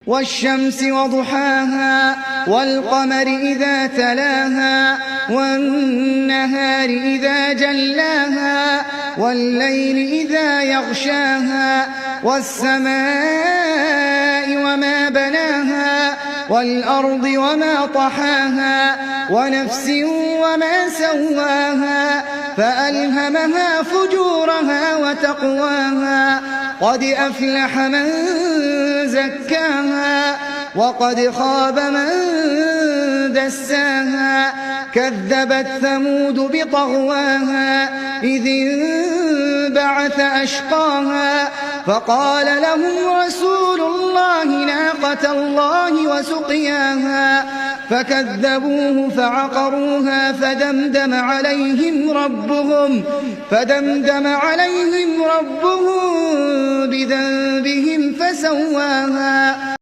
والشمس وضحاها والقمر إذا تلاها والنهار إذا جلاها والليل إذا يغشاها والسماء وما بناها والأرض وما طحاها ونفس وما سواها فألهمها فجورها وتقواها قد أفلح من زكاها وقد خاب من دساها كذبت ثمود بطغواها إذ انبعث أشقاها فقال لهم رسول الله ناقة الله وسقياها فكذبوه فعقروها فدمدم عليهم ربهم بذنبهم فسواها.